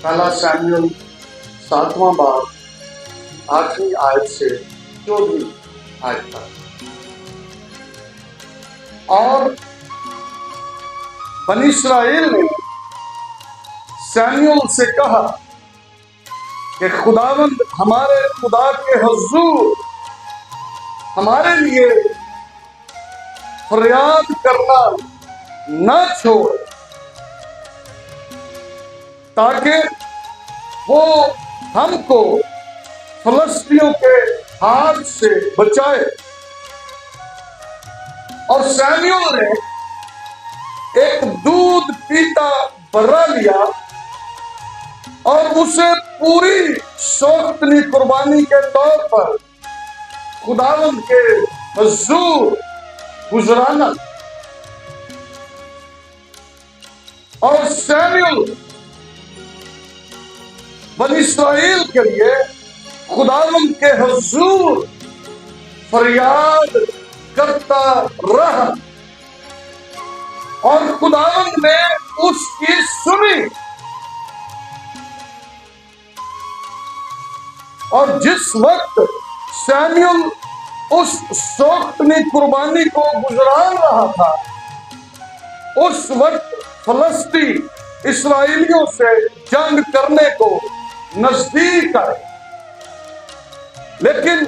पहला सैमुएल 7वां बाब 8वीं आयत से 14वीं आयत तक। और बनी इस्राएल ने सैमुएल से कहा कि खुदावंद हमारे खुदा के हुजूर हमारे लिए फरियाद करना न छोड़, ताकि वो हमको फिलिस्तियों के हाथ से बचाए। और सैमुएल ने एक दूध पीता बर्रा लिया और उसे पूरी शौकतनी कुर्बानी के तौर पर खुदावंद के हुजूर गुजराना। और सैमुएल बनी इस्राएल के लिए खुदावंद के हुजूर फरियाद करता रहा और खुदावंद ने उसकी सुनी। और जिस वक्त सैमुएल उस शौकतनी कुर्बानी को गुजरान रहा था, उस वक्त फिलिस्ती इस्राएलियों से जंग करने को नजदीक आए। लेकिन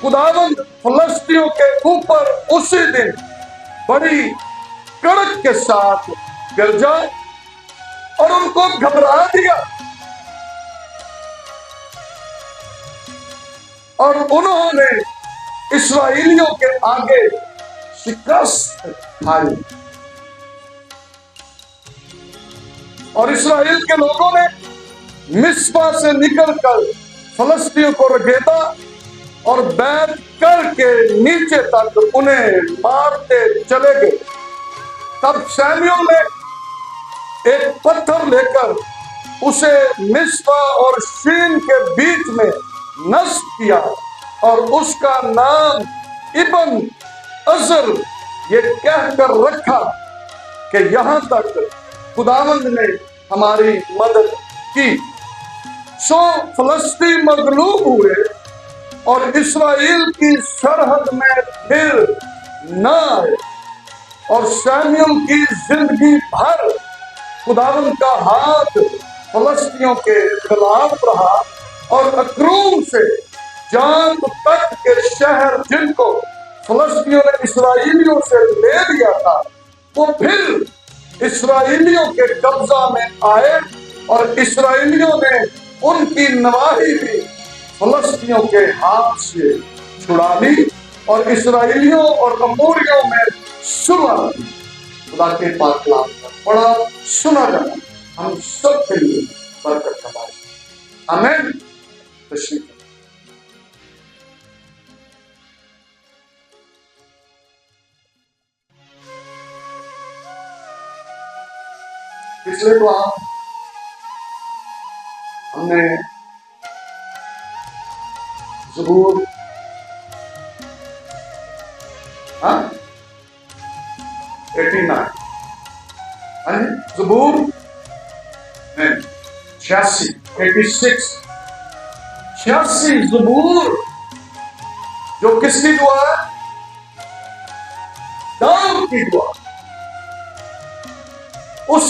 खुदावंद फिलिस्तियों के ऊपर उसी दिन बड़ी कड़क के साथ गरजा और उनको घबरा दिया और उन्होंने इस्राएलियों के आगे शिकस्त खाई। और इस्राएल के लोगों ने मिस्पा से निकलकर फिलिस्तियों को रगेदा और बैठ करके नीचे तक उन्हें मारते चले गए। तब सैमुएल ने एक पत्थर लेकर उसे मिस्पा और शीन के बीच में नस्ब किया और उसका नाम इब्न अजर ये कहकर रखा कि यहां तक खुदावंद ने हमारी मदद की। सो फिलिस्ती मगलूब हुए और इस्राएल की सरहद में फिर न आए। और सैमुएल की जिंदगी भर खुदावंद का हाथ फिलिस्तियों के खिलाफ रहा और अक्रूम से जान तक के शहर जिनको फिलिस्तियों ने इस्राएलियों से ले लिया था, वो फिर इस्राएलियों के कब्जा में आए और इस्राएलियों ने उनकी नवाही भी फिलिस्तियों के हाथ से छुड़ा ली और इस्राएलियों और अमोरियों में सुलह की। खुदा के पाक कलाम का बड़ा सुना जाना हम सब के लिए बरकत का बात। आमीन। पिछले बार हमने ज़बूर 89 ज़बूर 86 ज़बूर जो किसकी दुआ है? दाऊद की दुआ। उस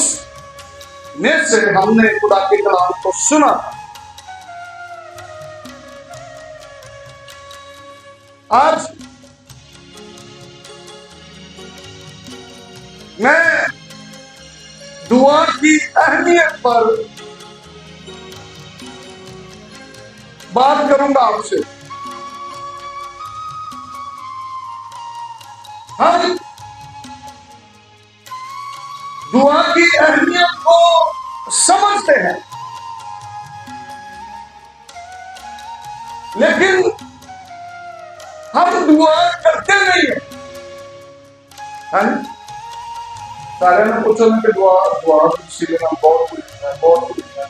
में से हमने खुदा के कलाम को सुना। आज मैं दुआ की अहमियत पर बात करूंगा आपसे। हम दुआ की अहमियत को समझते हैं, लेकिन हम दुआ करते नहीं है। सारे ने पूछो कि दुआ बहुत कुछ है, बहुत कुछ है।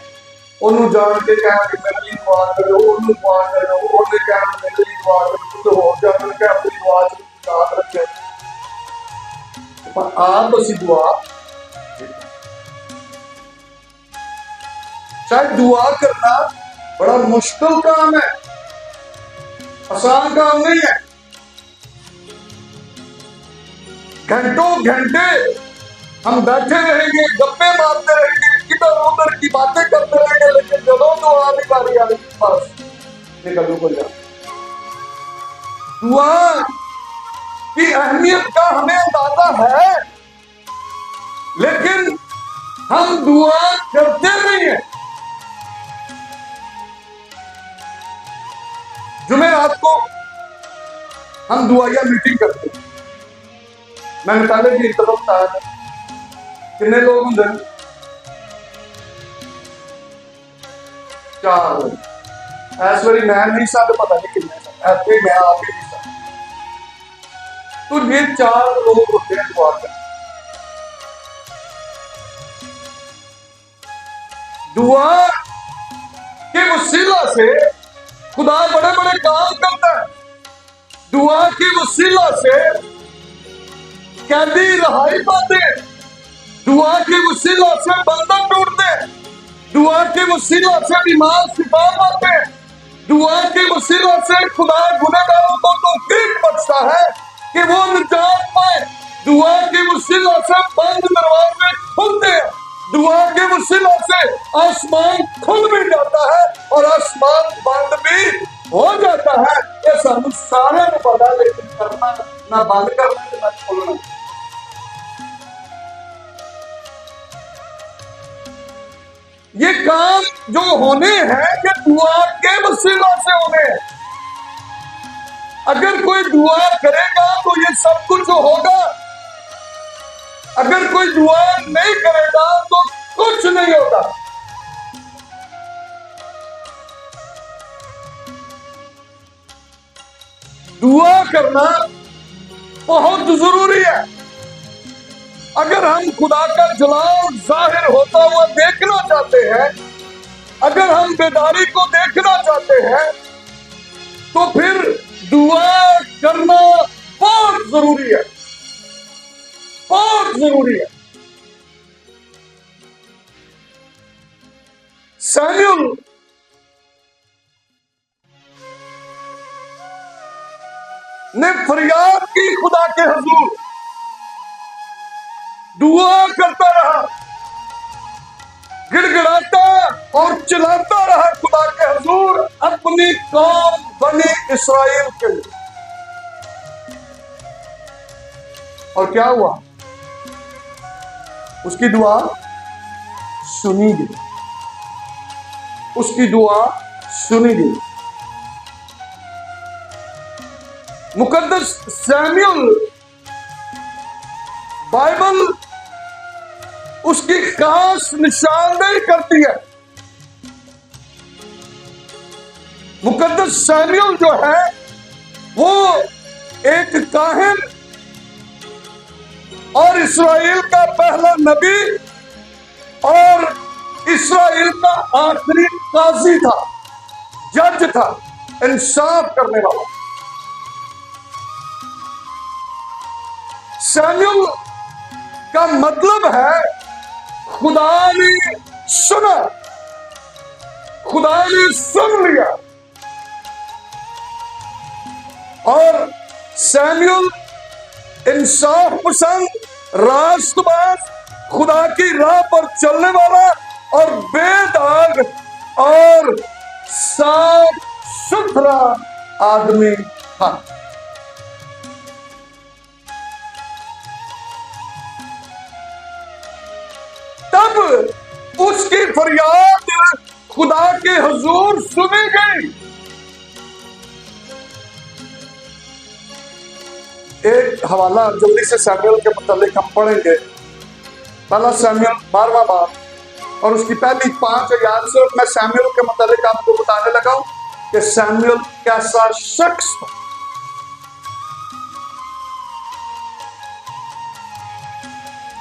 ओनू जान के कहना कि मेरे लिए दुआ करो, ओनू दुआ करो, ओने कहना मेरे लिए दुआ करो, तो हो जान के अपनी दुआ याद रखे। पर आप बसी दुआ शायद दुआ करना बड़ा मुश्किल काम है, आसान काम नहीं है। घंटों घंटे हम बैठे रहेंगे, गप्पे मारते रहेंगे, इधर उधर की बातें करते रहेंगे, लेकिन जब दुआ की बारी आएगी बस निकल को जा। दुआ की अहमियत का हमें अंदाजा है, लेकिन हम दुआ करते नहीं है। जुमेरात को हम दुआया मीटिंग करते हैं। मैंने पहले भी एक तरफ बताया था, कितने लोग होंगे? 4 लोग। इस बारी मैं नहीं साथ पता नहीं कितने ऐसे मैं आप ही नहीं साथ। तो ये 4 लोग होते हैं दुआ करने। दुआ के वसीला से खुदा बड़े बड़े काम करता है। दुआ के वसीला से कैदी रहाई पाते हैं, दुआ के वसीला से बंधन टूटते हैं, दुआ के वसीला से बीमार शिफा पाते हैं, दुआ के वसीला से खुदा गुनहगारों को तौफीक बख्शता है कि वो निजात पाए। दुआ के वसीला से बंद दरवाजे खुलते हैं, दुआ के वसीला से आसमान खुल भी जाता है और आसमान बंद भी हो जाता है। ये सब सारे को पता, लेकिन करना ना बंद करना ना खोलना। ये काम जो होने हैं ये दुआ के वसीला से होने हैं। अगर कोई दुआ करेगा तो ये सब कुछ होगा, अगर कोई दुआ नहीं करेगा तो कुछ नहीं होगा। दुआ करना बहुत जरूरी है। अगर हम खुदा का जलाल जाहिर होता हुआ देखना चाहते हैं, अगर हम बेदारी को देखना चाहते हैं, तो फिर दुआ करना बहुत जरूरी है, बहुत जरूरी है। सैमुअल ने फरियाद की खुदा के हुजूर, दुआ करता रहा, गिड़गिड़ाता और चिल्लाता रहा खुदा के हुजूर अपनी कौम बनी इस्राएल के लिए। और क्या हुआ? उसकी दुआ सुनी गई, उसकी दुआ सुनी गई। मुकद्दस सैमुअल बाइबल उसकी खास निशानदेही करती है। मुकद्दस सैमुअल जो है वो एक काहिन और इस्राएल का पहला नबी और इस्राएल का आखिरी काजी था, जज था, इंसाफ करने वाला। सैमुअल का मतलब है खुदा ने सुना, खुदा ने सुन लिया। और सैमुअल इंसाफ पसंद, रास्तबाज, खुदा की राह पर चलने वाला और बेदाग और साफ सुथरा आदमी था। तब उसकी फरियाद खुदा के हुजूर सुनी गई। एक हवाला जल्दी से सैमुअल के मुतालिक हम पढ़ेंगे। पहला सैमुअल 12वां बाब और उसकी पहली 5 आयत से मैं सैमुअल के मुतालिक आपको बताने लगा हूं कि सैमुअल कैसा शख्स था।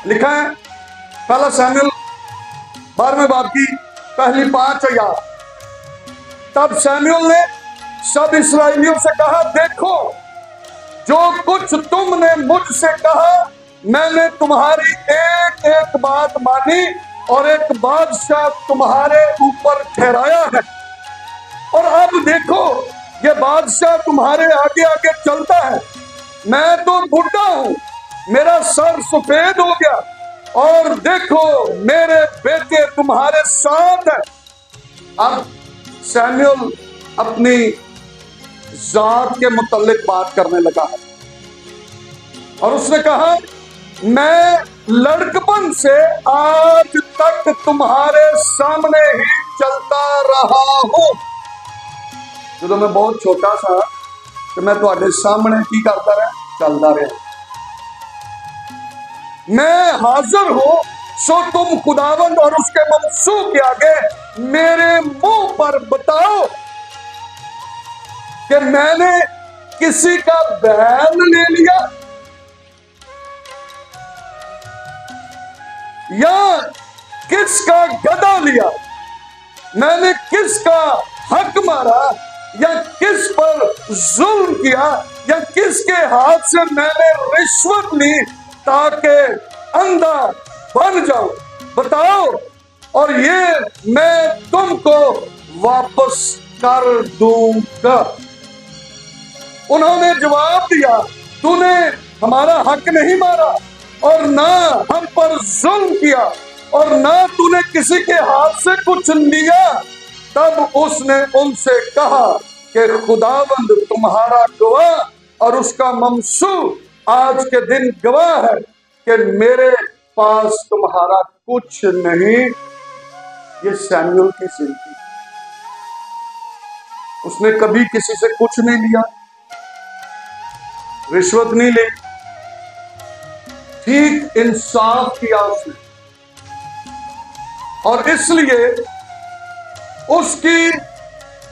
लिखा है पहला सैमुअल 12वें बाब की पहली 5 आयत। तब सैमुअल ने सब इस्राएलियों से कहा, देखो जो कुछ तुमने मुझसे कहा मैंने तुम्हारी एक एक बात मानी और एक बादशाह तुम्हारे ऊपर ठहराया है। और अब देखो, ये बादशाह तुम्हारे आगे आगे चलता है। मैं तो बुढ़ा हूं, मेरा सर सफेद हो गया, और देखो मेरे बेटे तुम्हारे साथ है। अब सैमुअल अपनी जात के मुतल्लिक बात करने लगा है, और उसने कहा, मैं लड़कपन से आज तक तुम्हारे सामने ही चलता रहा हूं। जो मैं बहुत छोटा सा तो मैं तुम्हारे सामने की करता रहा, चलता रहा। मैं हाजिर हूं, सो तुम खुदावंद और उसके मंसूब के आगे मेरे मुंह पर बताओ कि मैंने किसी का बैल ले लिया या किसका गधा लिया, मैंने किसका हक मारा या किस पर जुल्म किया, या किसके हाथ से मैंने रिश्वत ली ताकि अंधा बन जाऊं, बताओ, और ये मैं तुमको वापस कर दूंगा। उन्होंने जवाब दिया, तूने हमारा हक नहीं मारा और ना हम पर जुल्म किया और ना तूने किसी के हाथ से कुछ लिया। तब उसने उनसे कहा कि खुदावंद तुम्हारा गवाह और उसका ममसूह आज के दिन गवाह है कि मेरे पास तुम्हारा कुछ नहीं। ये सैमुअल की जिंदगी, उसने कभी किसी से कुछ नहीं लिया, रिश्वत नहीं ली, ठीक इंसाफ किया उसने। और इसलिए उसकी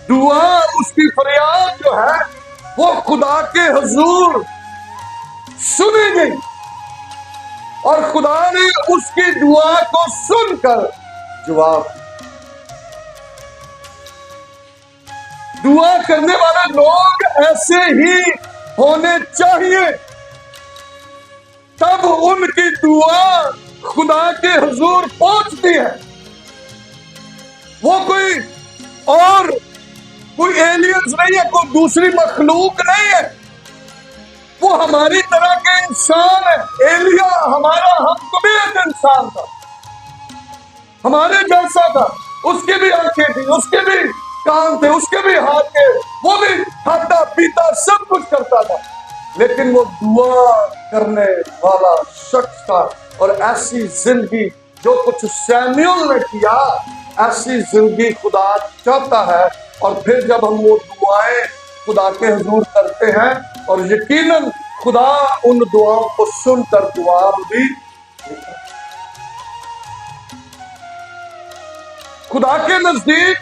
दुआ, उसकी फरियाद जो है वो खुदा के हुजूर सुनी गई, और खुदा ने उसकी दुआ को सुनकर जवाब। दुआ करने वाले लोग ऐसे ही होने चाहिए, तब उनकी दुआ खुदा के हुजूर पहुंचती है। वो कोई एलियंस नहीं है, कोई दूसरी मखलूक नहीं है, वो हमारी तरह के इंसान है। एलिया हमारा हम भी एक इंसान था, हमारे जैसा था, उसके भी आंखें थी, उसके भी कान थे, उसके भी हाथ थे, वो भी खाता पीता सब कुछ करता था, लेकिन वो दुआ करने वाला शख्स था। और ऐसी जिंदगी जो कुछ सैमुअल ने किया, ऐसी जिंदगी खुदा चाहता है। और फिर जब हम वो दुआएं खुदा के हुजूर करते हैं, और यकीनन खुदा उन दुआओं को सुनकर दुआ भी देता है। खुदा के नजदीक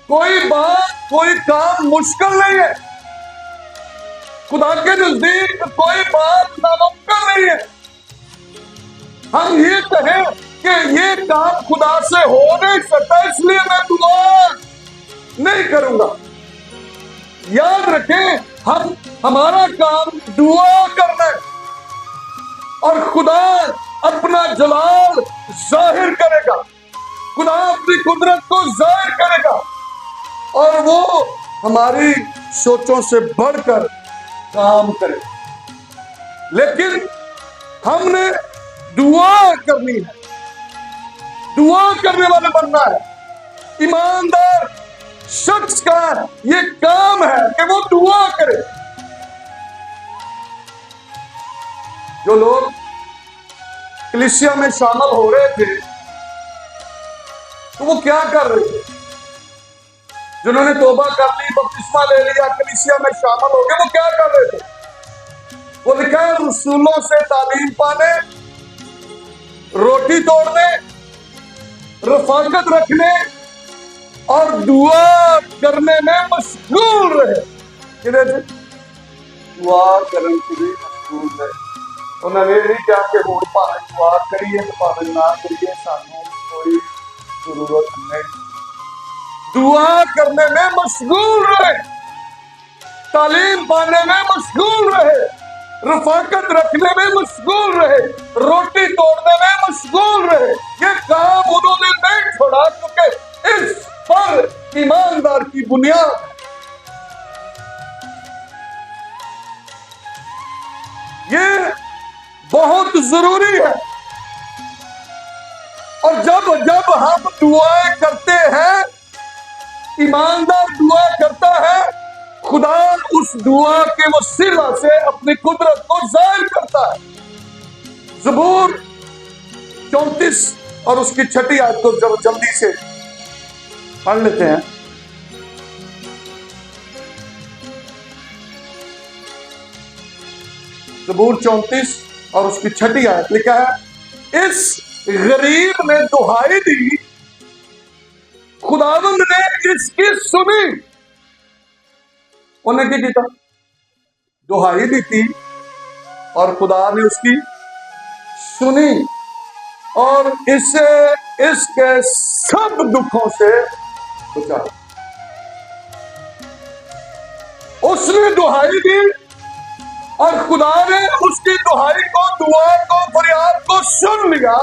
कोई बात, कोई काम मुश्किल नहीं है। खुदा के नजदीक कोई बात नामुमकिन नहीं है। हम ये कहें कि ये काम खुदा से हो नहीं सकता, इसलिए मैं दुआ नहीं करूंगा। याद रखें, हमारा काम दुआ करना है, और खुदा अपना जलाल जाहिर करेगा, खुदा अपनी कुदरत को जाहिर करेगा, और वो हमारी सोचों से बढ़कर काम करे। लेकिन हमने दुआ करनी है, दुआ करने वाले बनना है। ईमानदार शख्स का ये काम है कि वो दुआ करे। जो लोग कलीसिया में शामिल हो रहे थे, तो वो क्या कर रहे थे? जिन्होंने तौबा कर ली, बपतिस्मा ले लिया, कलीसिया में शामिल हो गए, वो क्या कर रहे थे? वो लिखा है, रसूलों से तालीम पाने, रोटी तोड़ने, रफाकत रखने और दुआ करने में मशगूल रहे। दुआ करने के लिए मशगूल रहे। उन्होंने नहीं क्या कि होर भावें दुआ करिए तो भावें ना करिए, सानू कोई जरूरत नहीं। दुआ करने में मशगूल रहे, तालीम पाने में मशगूल रहे, रफाकत रखने में मशगूल रहे, रोटी तोड़ने में मशगूल रहे। ये काम उन्होंने नहीं छोड़ा, क्योंकि इस पर ईमानदार की बुनियाद ये बहुत जरूरी है। और जब जब हम दुआएं करते हैं, ईमानदार दुआ करता है, खुदा उस दुआ के वसीला से अपनी कुदरत को जाहिर करता है। ज़बूर 34 और उसकी 6 आयत को जब जल्दी से पढ़ लेते हैं। ज़बूर 34 और उसकी 6 आयत लिखा है, इस गरीब ने दुहाई दी, खुदावंद ने इसकी सुनी। उन्हें क्या किया? दुहाई दी थी और खुदा ने उसकी सुनी और इसे इसके सब दुखों से बचा। उसने दुहाई दी और खुदा ने उसकी दुहाई को, दुआ को, फरियाद को सुन लिया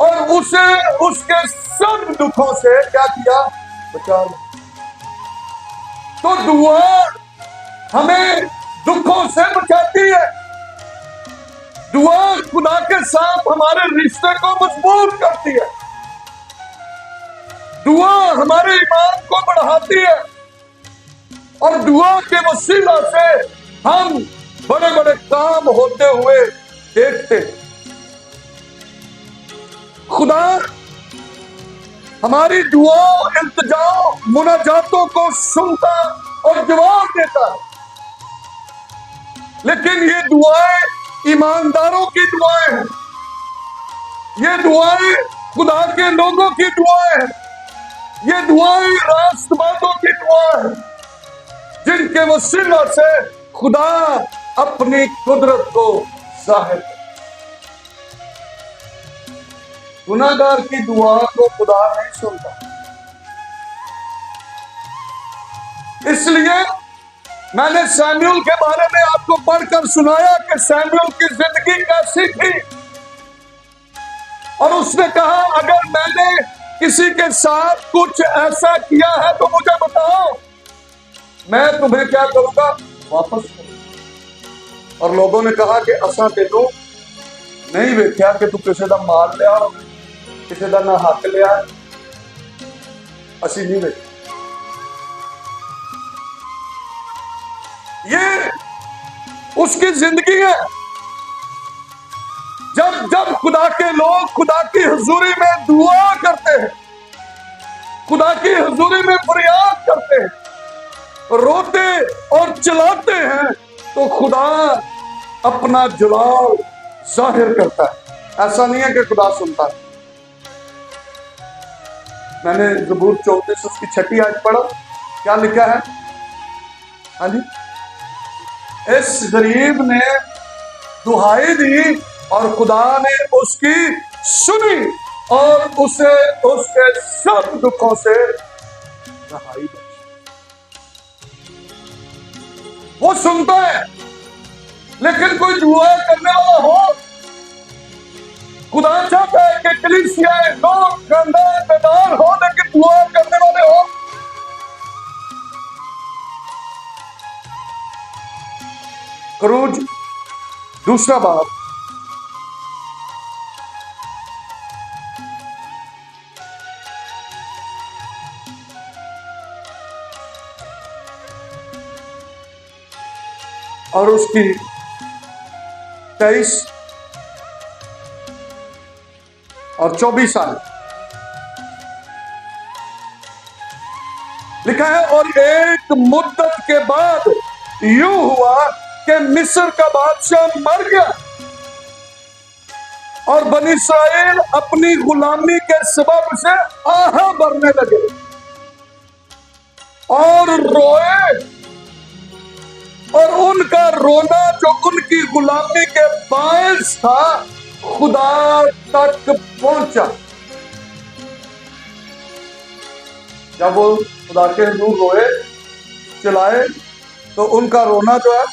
और उसे उसके सब दुखों से क्या किया? बचा। तो दुआ हमें दुखों से बचाती है। दुआ खुदा के साथ हमारे रिश्ते को मजबूत करती है। दुआ हमारे ईमान को बढ़ाती है और दुआ के वसीला से हम बड़े बड़े काम होते हुए देखते हैं। खुदा हमारी दुआओं, इल्तिजाओं, मुनाजातों को सुनता और जवाब देता है। लेकिन ये दुआएं ईमानदारों की दुआएं हैं। ये दुआएं खुदा के लोगों की दुआएं हैं। ये दुआएं रास्तबाजों की दुआएं हैं, जिनके वसीला से खुदा अपनी कुदरत को जाहिर करता है। गुनाहगार की दुआ को खुदा नहीं सुनता। इसलिए मैंने सैमुअल के बारे में आपको पढ़कर सुनाया कि सैमुअल की जिंदगी कैसी थी और उसने कहा, अगर मैंने किसी के साथ कुछ ऐसा किया है तो मुझे बताओ, मैं तुम्हें क्या करूंगा? वापस करूंगा। और लोगों ने कहा कि असा तेनों नहीं वेख्या कि तू किसी का मार लिया, किसी का ना हक लिया, असी नहीं वेख्या। ये उसकी जिंदगी है। जब जब खुदा के लोग खुदा की हुजूरी में दुआ करते हैं, खुदा की हुजूरी में फरियाद करते हैं, रोते और चिल्लाते हैं, तो खुदा अपना जलाल जाहिर करता है। ऐसा नहीं है कि खुदा सुनता है। मैंने ज़बूर 34 उसकी 6 आयत पढ़ा, क्या लिखा है? हाँ जी, इस गरीब ने दुहाई दी और खुदा ने उसकी सुनी और उसे उसके सब दुखों से रहाई दी। वो सुनता है, लेकिन कोई दुआ करने वाला हो। खुदा चाहता है कि कलीसियाएं, लोग, खानदान बेदार हो, लेकिन दुआ करने वाले हो। खरूज दूसरा बाब और उसकी 23 और 24 साल लिखा है, और एक मुद्दत के बाद यूं हुआ कि मिस्र का बादशाह मर गया और बनी इस्राएल अपनी गुलामी के सबब से आहा भरने लगे और रोए, और उनका रोना जो उनकी गुलामी के बायस था खुदा तक पहुंचा। जब वो खुदा के हुजूर रोए, चिल्लाए, तो उनका रोना जो है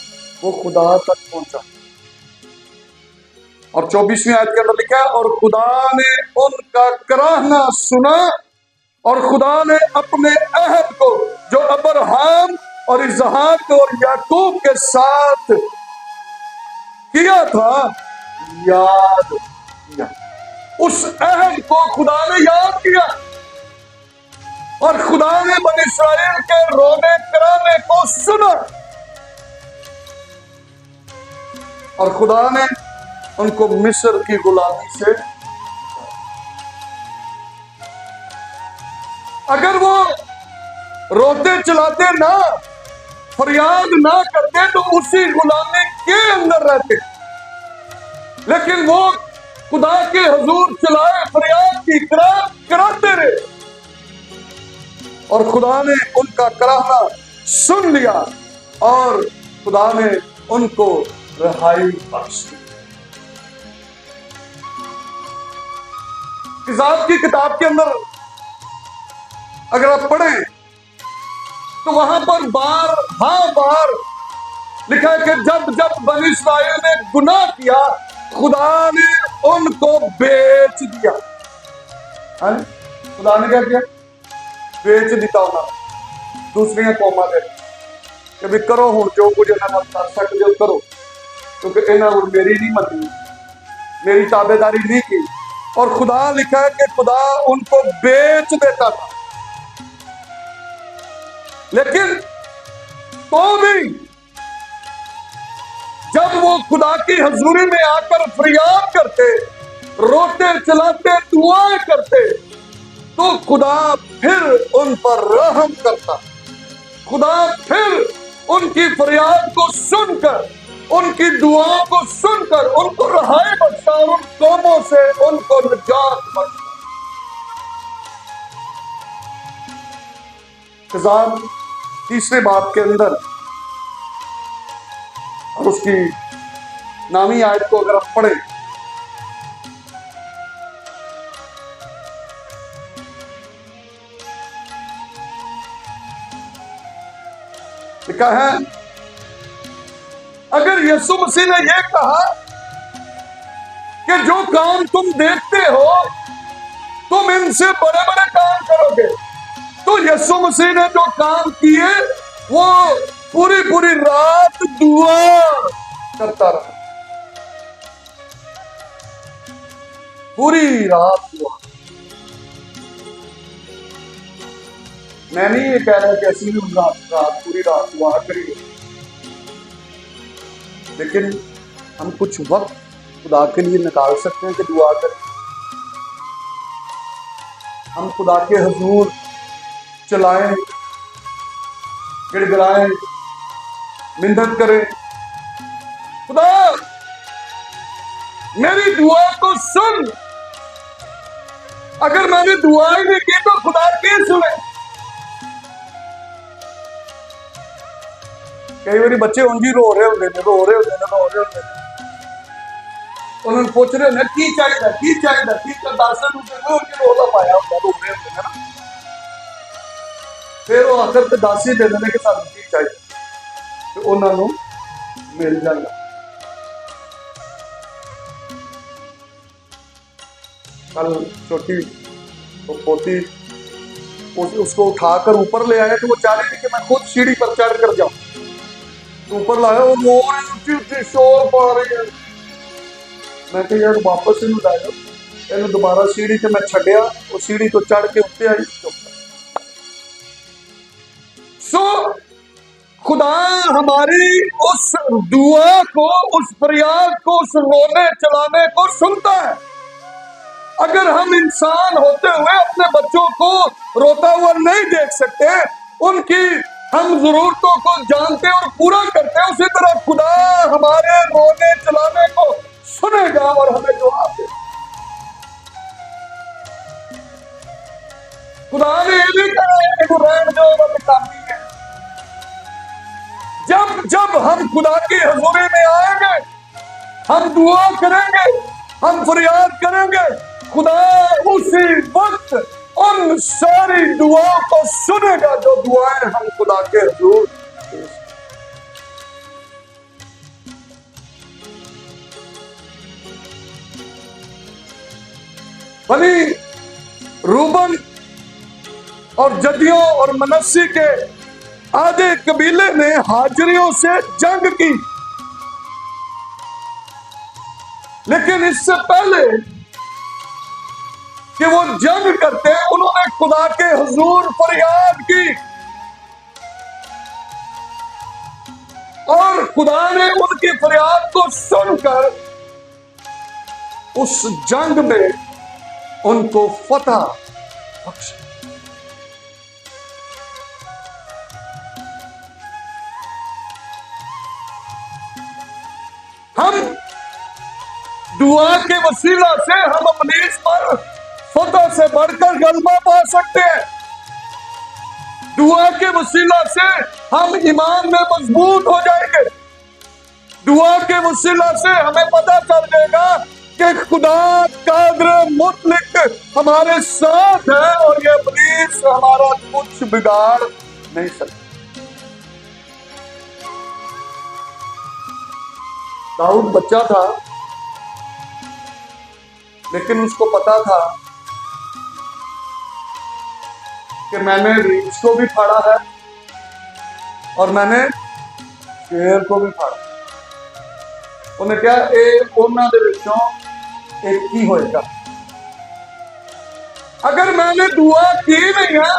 वो खुदा तक पहुंचा। और 24वीं आयत के अंदर लिखा है, और खुदा ने उनका कराहना सुना और खुदा ने अपने अहद को जो अब्राहम और इसहाक और याकूब के साथ किया था याद किया। उस अहद को खुदा ने याद किया और खुदा ने बनी इस्राएल के रोने कराने को सुना और खुदा ने उनको मिस्र की गुलामी से, अगर वो रोते चलाते ना, फरियाद ना करते तो उसी गुलामी के अंदर रहते, लेकिन वो खुदा के हुजूर चलाए फरियाद की कराते रहे और खुदा ने उनका कराहना सुन लिया और खुदा ने उनको रिहाई बख्श दी। हिसाब की किताब के अंदर अगर आप पढ़ें तो वहां पर बार लिखा है कि जब जब बनी इस्राएल ने गुनाह किया खुदा ने उनको बेच दिया। खुदा ने क्या किया? बेच दिता उन्होंने दूसरी कौमा दे कि भी करो हूं जो कुछ इन्होंने कर सकते हो करो, क्योंकि इन्होंने मेरी नहीं मनी, मेरी ताबेदारी नहीं की। और खुदा लिखा है कि खुदा उनको बेच देता था, लेकिन तो भी जब वो खुदा की हजूरी में आकर फरियाद करते, रोते चलाते, दुआएं करते, तो खुदा फिर उन पर रहम करता। खुदा फिर उनकी फरियाद को सुनकर, उनकी दुआओं को सुनकर उनको रहाई बख्शा और उन कौमों से उनको निजात बख्शा। तीसरे बात के अंदर और उसकी नामी आयत को अगर आप पढ़े लिखा है, अगर यीशु मसीह ने यह कहा कि जो काम तुम देखते हो तुम इनसे बड़े बड़े काम करोगे, तो यीशु मसीह ने जो काम किए वो पूरी पूरी रात दुआ करता रहा, पूरी रात दुआ। मैं नहीं ये कह रहा कि ऐसी भी रात पूरी रात दुआ करिए, लेकिन हम कुछ वक्त खुदा के लिए निकाल सकते हैं कि दुआ करें। हम खुदा के हुजूर चलाएं, गिड़गिड़ाएं, मिन्नत करें, खुदा मेरी दुआ को सुन। अगर मैंने दुआ ही नहीं की तो खुदा क्या सुने? कई बार बच्चे उंजी रो रहे होते उन्होंने पूछ रहे होंगे की चाहिए दर्शन रोला पाया होता, रो रहे होते ना, फिर वो आखिर ते दस ही दे देने कि सानू की चाहिए तो उन्होंने मिल जाएगा। कल छोटी पोती उसको उठाकर ऊपर ले आया तो वो चाह रही थी कि मैं खुद सीढ़ी पर चढ़ कर जाऊं, तो ऊपर लाया वो रो रही ऊंची शोर पा रही है। मैं कहा यार वापस इन लाया, इन दोबारा सीढ़ी से मैं छड़िया, वो सीढ़ी तो चढ़ के उत्ते आई। सो खुदा हमारी उस दुआ को, उस फरियाद को, उस रोने चलाने को सुनता है। अगर हम इंसान होते हुए अपने बच्चों को रोता हुआ नहीं देख सकते, उनकी हम जरूरतों को जानते और पूरा करते, उसी तरह खुदा हमारे रोने चलाने को सुनेगा और हमें जवाब देगा। खुदा ने ये भी कहा है कि रहम जो काफी है। जब जब हम खुदा की हजूरी में आएंगे, हम दुआ करेंगे, हम फरियाद करेंगे, खुदा उसी वक्त उन सारी दुआओं को सुनेगा जो दुआएं हम खुदा के हुजूर। बनी रूबन और जदियों और मनस्सी के आधे कबीले ने हाजरियों से जंग की, लेकिन इससे पहले कि वो जंग करते उन्होंने खुदा के हुजूर फरियाद की और खुदा ने उनकी फरियाद को सुनकर उस जंग में उनको फतह बख्शी। हम दुआ के वसीला से हम अपनी इस पर फतह से बढ़कर गलबा पा सकते हैं। दुआ के वसीला से हम ईमान में मजबूत हो जाएंगे। दुआ के वसीला से हमें पता चल जाएगा कि खुदा कादिर मुतलक हमारे साथ है और ये इब्लीस हमारा कुछ बिगाड़ नहीं सकता। दाऊद बच्चा था, लेकिन उसको पता था कि मैंने रीछ को भी फाड़ा है और मैंने शेर को भी फाड़ा। उन्हें क्या उन्होंने दे विचों एक ही होएगा। अगर मैंने दुआ की नहीं है,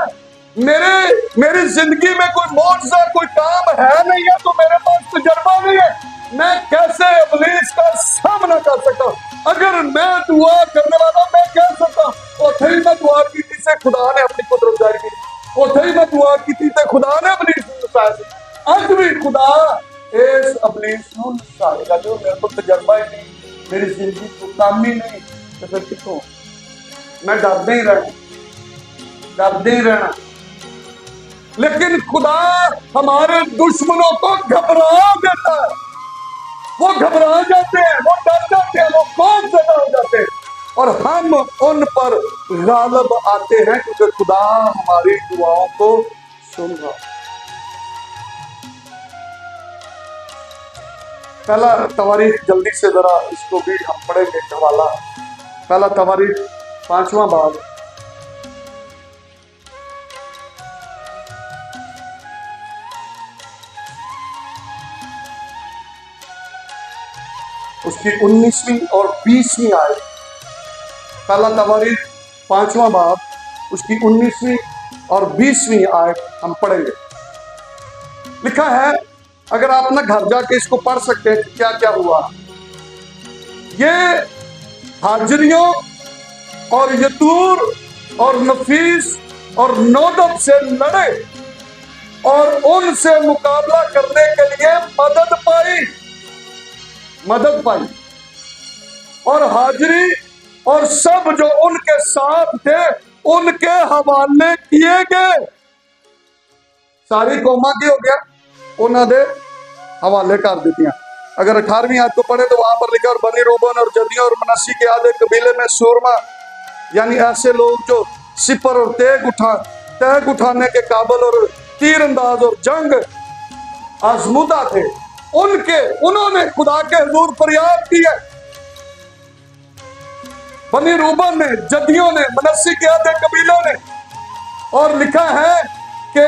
मेरी जिंदगी में कोई मौजज़ा कोई काम है नहीं है, तो मेरे पास तजर्बा नहीं है, मैं कैसे इब्लीस का सामना कर सकता हूं? अगर मैं दुआ करने वाला, मैं कह सकता हूं उथे ही मैं दुआ की थी से खुदा ने अपनी कुदरत जाहिर की, उथे ही मैं दुआ की थी से खुदा ने इब्लीस को नसाया। आज भी खुदा इस इब्लीस को नसाएगा जो मेरे को तजर्बा ही नहीं, मेरी जिंदगी को काम ही नहीं, तो फिर कितों मैं डरते ही रहना। लेकिन खुदा हमारे दुश्मनों को घबरा देता है। वो घबरा जाते हैं, वो डर जाते हैं, वो खौफ ज़दा हो जाते हैं और हम उन पर गालिब आते हैं क्योंकि खुदा हमारी दुआओं को सुन रहा। पहला तवारीख जल्दी से जरा इसको भी हम पढ़ेंगे हवाला। पहला तवारीख 5वां बाब उसकी 19वीं और 20वीं आयत। पहला तवारीख 5वां बाब उसकी 19वीं और 20वीं आयत हम पढ़ेंगे। लिखा है, अगर आप ना घर जाके इसको पढ़ सकते हैं क्या क्या हुआ। ये हाजरियों और यतूर और नफीस और नोदब से लड़े और उनसे मुकाबला करने के लिए मदद पाई और हाजरी और सब जो उनके साथ थे उनके हवाले किए गए। सारी कौमां की हो गया उन्होंने हवाले कर दी। अगर 18वीं आयत को पढ़े तो वहां पर लिखा, और बनी रूबन और जदियों और मनस्सी के आधे कबीले में सूरमा यानी ऐसे लोग जो सिपर और तैग उठाने के काबिल और तीर अंदाज और जंग आजमुदा थे, उन्होंने खुदा के हुजूर फरियाद की है। बनी रूबन ने, जदियों ने, मनस्सी के आधे कबीलों ने, और लिखा है कि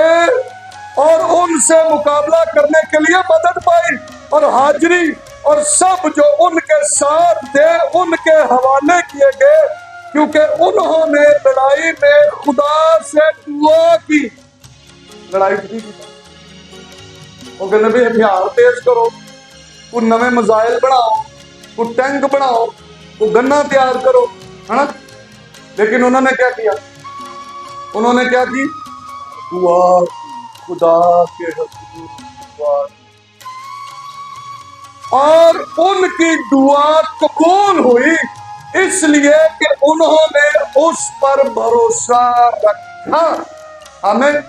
और उनसे मुकाबला करने के लिए मदद पाई और हाजरी और सब जो उनके साथ थे उनके हवाले किए गए क्योंकि उन्होंने लड़ाई में खुदा से दुआ की। लड़ाई की वो कहने भी हथियार तेज करो, कोई नवे मिसाइल बनाओ, कोई टैंक बनाओ, कोई गन्ना तैयार करो, है ना। लेकिन उन्होंने क्या किया? उन्होंने क्या की? दुआ, खुदा के हुजूर दुआ, और उनकी दुआ कबूल हुई इसलिए कि उन्होंने उस पर भरोसा रखा। हमें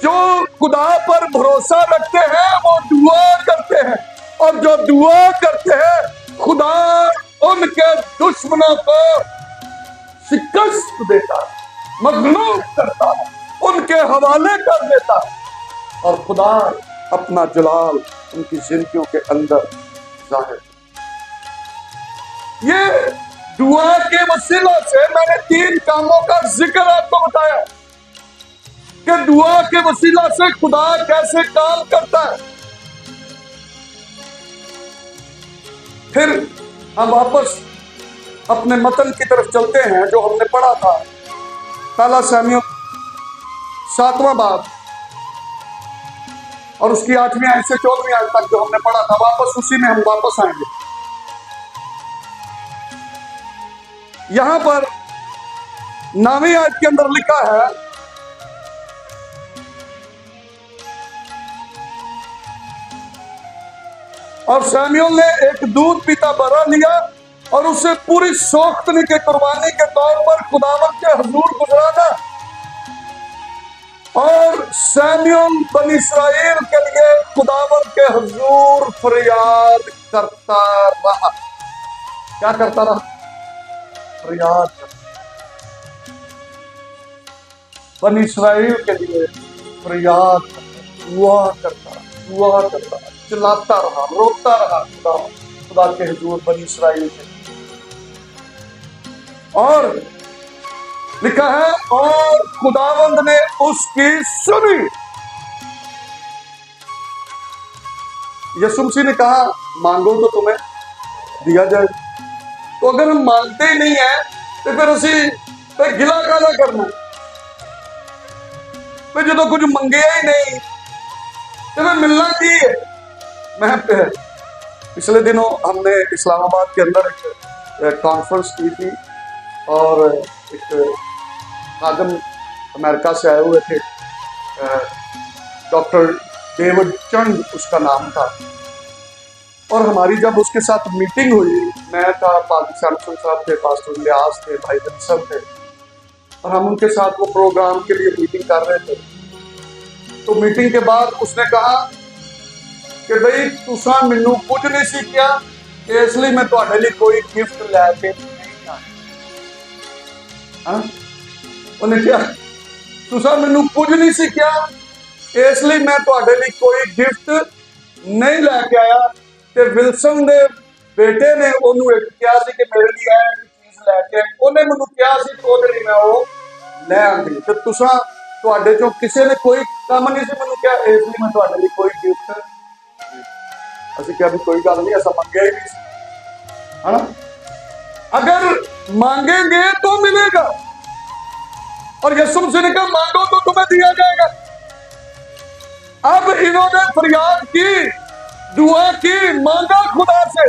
जो खुदा पर भरोसा रखते हैं वो दुआ करते हैं, और जो दुआ करते हैं खुदा उनके दुश्मनों को शिकस्त देता है, मगलूब करता है, उनके हवाले कर देता है, और खुदा अपना जलाल उनकी जिंदगियों के अंदर जाहिर। ये दुआ के वसीला से मैंने 3 कामों का जिक्र आपको बताया कि दुआ के वसीला से खुदा कैसे काम करता है। फिर हम वापस अपने मतन की तरफ चलते हैं जो हमने पढ़ा था, पहला शमूएल 7वां बाब और उसकी 8वीं आयत से 14वीं आयत तक जो हमने पढ़ा था, वापस उसी में हम वापस आएंगे। यहां पर 9वीं आयत के अंदर लिखा है, और शमूएल ने एक दूध पीता बरा लिया और उसे पूरी सोख्तनी के कुर्बानी के तौर पर खुदावंद के हुजूर गुजराना। और शमूएल बनी इस्राएल के लिए खुदावंद के हुजूर फरियाद करता रहा। क्या करता रहा? फरियाद करता। बनी इस्राएल के लिए फरियाद करता, दुआ करता, चिल्लाता रहा, रोता रहा खुदा के हुजूर बनी इस्राएल के। और लिखा है, और खुदावंद ने उसकी सुनी। यीशु मसीह ने कहा, मांगो तो तुम्हें दिया जाए। तो अगर हम मांगते ही नहीं है तो फिर असी तो गिला काला करना, फिर जो कुछ मंगेया ही नहीं तो फिर मिलना की है। मैं पिछले दिनों हमने इस्लामाबाद के अंदर एक कॉन्फ्रेंस की थी और एक खादिम अमेरिका से आए हुए थे, डॉक्टर डेविड चंद उसका नाम था। और हमारी जब उसके साथ मीटिंग हुई, मैं था, पादी सैमसन साहब थे, पास्टर लियास थे, भाई सब थे, और हम उनके साथ वो प्रोग्राम के लिए मीटिंग कर रहे थे। तो मीटिंग के बाद उसने कहा कि भाई तुसा मैनू कुछ नहीं सीखिया, इसलिए मैं तुहाडे लिए कोई गिफ्ट लैके नहीं आया। उन्हें क्या, तुसा मैनू कुछ नहीं सीखिया इसलिए मैं तुहाडे लिए कोई गिफ्ट नहीं लैके आया। ते विल्सन दे बेटे ने ओनू एक कहा सी कि मेरे लिए एक चीज लैके, उन्हें मैनू कहा सी तो ओदे लिए मैं वो ले आंदी। ते तुसा तुहाडे चों किसी ने कोई काम नहीं सी मैनू कहा, इसलिए मैं तुहाडे लिए कोई गिफ्ट। असं क्या भी कोई गल नहीं, ऐसा मंगे ही नहीं, है ना? अगर मांगेंगे तो मिलेगा, और यीशु मसीह ने कहा मांगो तो तुम्हें दिया जाएगा। अब इन्होंने फरियाद की, दुआ की, मांगा खुदा से,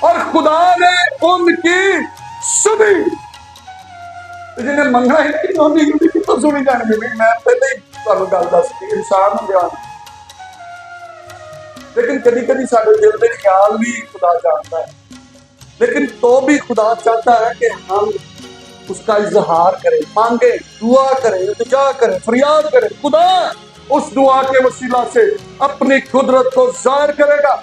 और खुदा ने उनकी सुनी। जिन्हें मंगना ही नहीं उन्होंने तो सुनी जाने। मैं पहले ही गल दस दी, इंसान होंगे, लेकिन कभी कभी साढ़े दिल के ख्याल भी खुदा जानता है, लेकिन तो भी खुदा चाहता है कि हम उसका इजहार करें, मांगे, दुआ करें, इल्तिजा करें, फरियाद करें। खुदा उस दुआ के वसीला से अपनी कुदरत को जाहिर करेगा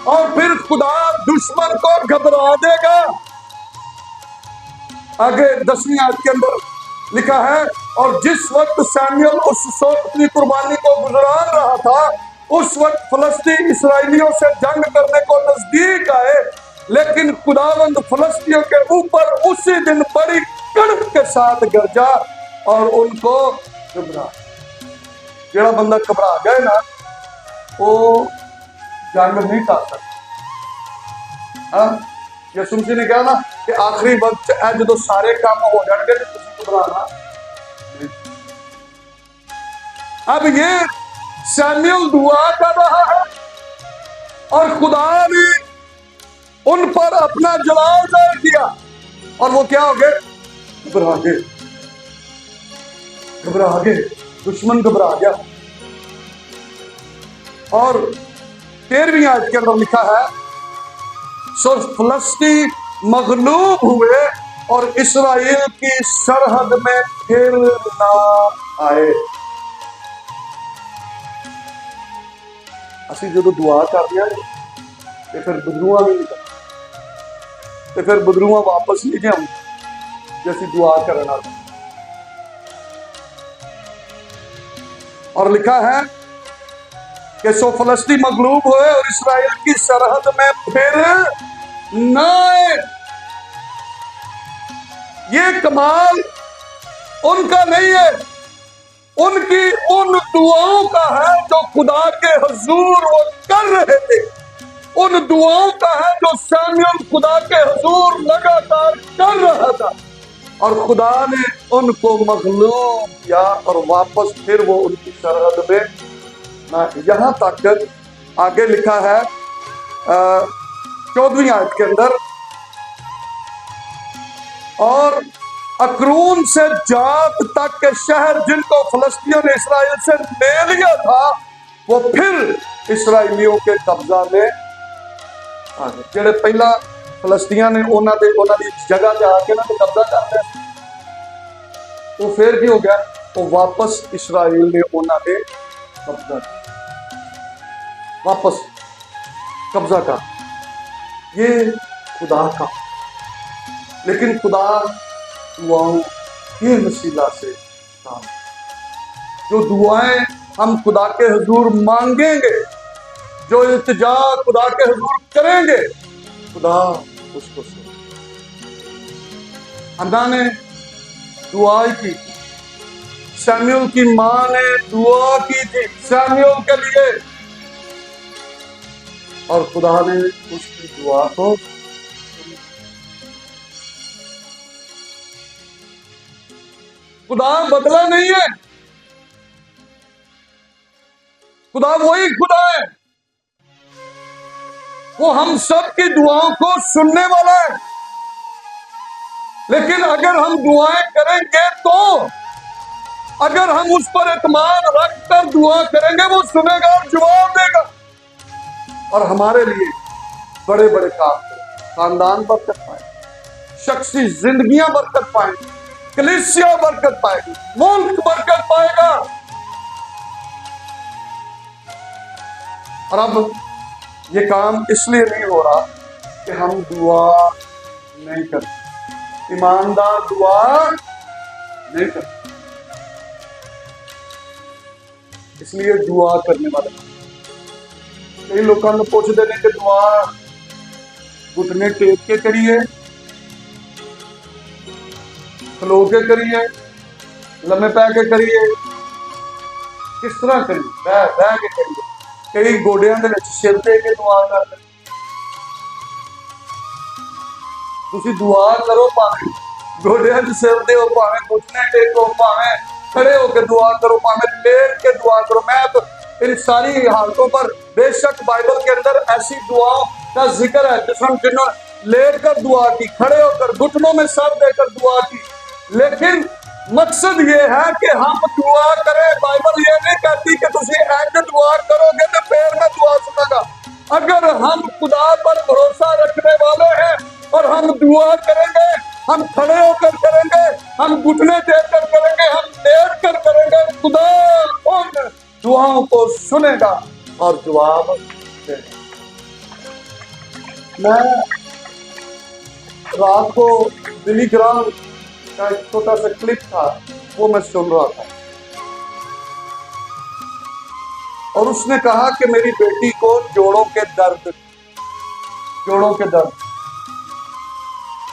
और फिर खुदा दुश्मन को घबरा देगा। आगे 10वीं आयत के अंदर लिखा है, और जिस वक्त शमूएल उस सोख्तनी कुर्बानी को गुजरान रहा था, उस वक्त फलस्तीन इसराइलियों से जंग करने को नजदीक आए, लेकिन खुदावंद फलस्तियों के ऊपर उसी दिन बड़ी कड़क के साथ गरजा और उनको घबरा। जेड़ा बंदा घबरा गए ना, वो जंग नहीं कर सकता। यीशु मसीह ने कहा ना कि आखिरी वक्त जो सारे काम हो जाएंगे तो तुम घबराना। अब ये शमूएल दुआ कर रहा है और खुदा ने उन पर अपना जलाल जाहिर किया, और वो क्या हो गए? घबरा गए, घबरा गए, दुश्मन घबरा गया। और 13वीं आयत के अंदर लिखा है, सो फलस्ती मगलूब हुए और इस्राएल की सरहद में फिर ना आए। असि जो दुआ कर दिया तो फिर बदरूआ भी निकल, तो फिर बदरूआ वापस नहीं जाऊं जैसी दुआ करना। और लिखा है कि सो फलस्ती मगलूब हुए और इस्राएल की सरहद में फिर न आए। ये कमाल उनका नहीं है, उनकी उन दुआओं का है जो खुदा के हुजूर वो कर रहे थे, उन दुआओं का है जो सैमुअल खुदा के हुजूर लगातार कर रहा था, और खुदा ने उनको मगलूब किया और वापस फिर वो उनकी सरहद में ना। यहां तक आगे लिखा है 14वीं आयत के अंदर, और अक्रून से जात तक के शहर जिनको फिलिस्तियों ने इस्राएल से ले लिया था वो फिर इस्राएलियों के कब्जा में आ गए। जेड़े पहला फिलिस्तियां ने उन्होंने जगह जाके ना तो कब्जा कर लिया, तो फिर की हो गया, वो वापस इस्राएल ने उन्होंने कब्जा वापस कब्जा का। ये खुदा का, लेकिन खुदा दुआओं के वसीला से काम, जो दुआएं हम खुदा के हुजूर मांगेंगे, जो इल्तिजा खुदा के हुजूर करेंगे, खुदा उसको सुने। हन्ना ने दुआ की, सैमुअल की मां ने दुआ की थी सैमुअल के लिए, और खुदा ने उसकी दुआ को खुदा बदला नहीं है, खुदा वही खुदा है, वो हम सब की दुआओं को सुनने वाला है। लेकिन अगर हम दुआएं करेंगे तो, अगर हम उस पर एतमाद रखकर दुआ करेंगे, वो सुनेगा और जवाब देगा, और हमारे लिए बड़े बड़े काम करें, खानदान बरकत पाए, शख्सी जिंदगियां बरकत पाएंगी, कलीसिया बरकत पाएगी, मुल्क बरकत पाएगा। और अब ये काम इसलिए नहीं हो रहा कि हम दुआ नहीं करते, ईमानदार दुआ नहीं करते, इसलिए दुआ करने वाले कई लोगों ने पूछते हैं कि दुआ घुटने टेक के करिए, खलो के करिए, लम्बे पै के करिए, किस तरह करिए, बह के करिए, कई गोडियां दे विच सिर दे के दुआ करते। तुसी दुआ करो, भावें गोडियां च सिर दे, भावें घुटने टेको, भावें खड़े होकर दुआ करो, भावें लेट के दुआ करो। मैं तो इन सारी हालतों पर बेशक बाइबल के अंदर ऐसी दुआओं का जिक्र है जिन्होंने लेट कर दुआ की, खड़े होकर घुटनों में सर देकर दुआ की, लेकिन मकसद ये है कि हम दुआ करें। बाइबल ये नहीं कहती कि तुम ऐसे दुआ करोगे तो फिर मैं दुआ सुनागा। अगर हम खुदा पर भरोसा रखने वाले हैं और हम दुआ करेंगे, हम खड़े होकर करेंगे, हम घुटने देकर करेंगे, हम लेट कर करेंगे, खुदा उन दुआओं को सुनेगा और जवाब देगा। मैं रात को बिली ग्राम का एक छोटा सा क्लिप था, वो मैं सुन रहा था, और उसने कहा कि मेरी बेटी को जोड़ों के दर्द,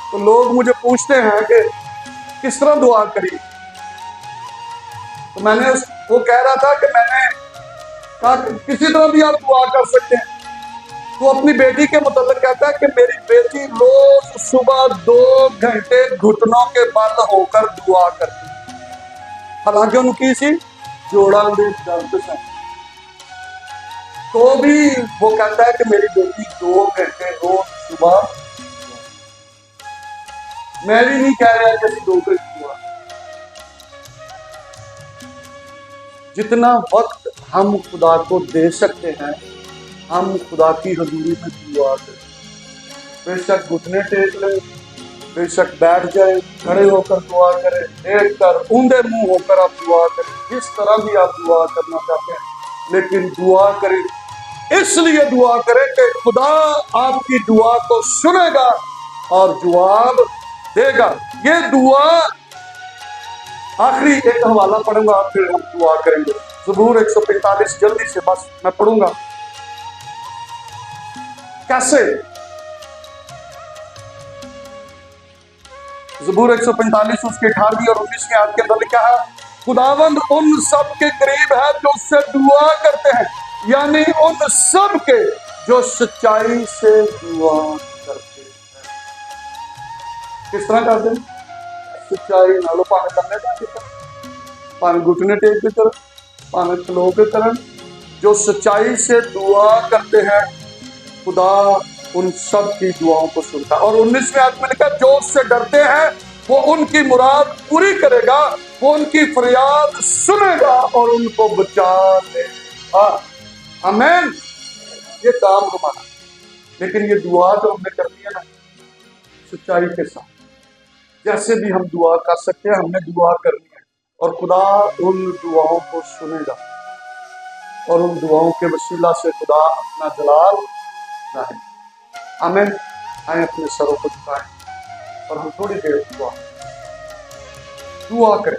तो लोग मुझे पूछते हैं कि किस तरह दुआ करी, तो वो कह रहा था कि मैंने कहा किसी तरह भी आप दुआ कर सकते हैं। तो अपनी बेटी के मुताबिक कहता है कि मेरी बेटी रोज सुबह 2 घंटे घुटनों के बल होकर दुआ करती, हालांकि उनकी सी जोड़ा दे दर्द से, तो भी वो कहता है कि मेरी बेटी 2 घंटे रोज सुबह। मैं भी नहीं कह रहा कि 2 घंटे दुआ, जितना वक्त हम खुदा को दे सकते हैं हम खुदा की हजूरी में दुआ करें। बेशक घुटने टेक ले, बेशक बैठ जाए, खड़े होकर दुआ करें, लेट कर, ऊंधे मुंह होकर आप दुआ करें, जिस तरह भी आप दुआ करना चाहते हैं, लेकिन दुआ करें, इसलिए दुआ करें कि खुदा आपकी दुआ को सुनेगा और जवाब देगा। ये दुआ, आखिरी एक हवाला पढ़ूंगा फिर हम दुआ करेंगे। ज़बूर 145 जल्दी से बस मैं पढ़ूंगा। कैसे? ज़बूर 145 उसके 18वीं और 19वीं आयत के अंदर लिखा है, खुदावंद उन सब के करीब है जो उससे दुआ करते हैं, यानी उन सब के जो सच्चाई से दुआ करते हैं। किस तरह करते हैं? सच्चाई नालो, भावे करने का, भावे घुटने टेक के तरह, भावे खलो के तरह, जो सच्चाई से दुआ करते हैं, खुदा उन सब की दुआओं को सुनता है। और 19वें आयत में लिखा, जो उससे डरते हैं वो उनकी मुराद पूरी करेगा, वो उनकी फरियाद सुनेगा और उनको बचा लेगा। आमीन। ये काम हमारा, लेकिन ये दुआ जो हमने करनी है ना सच्चाई के साथ, जैसे भी हम दुआ कर सकते हैं हमने दुआ करनी है, और खुदा उन दुआओं को सुनेगा और उन दुआओं के वसीला से खुदा अपना जलाल जाए। आमीन। आए अपने सरों को झुकाएं और हम थोड़ी देर दुआ करें।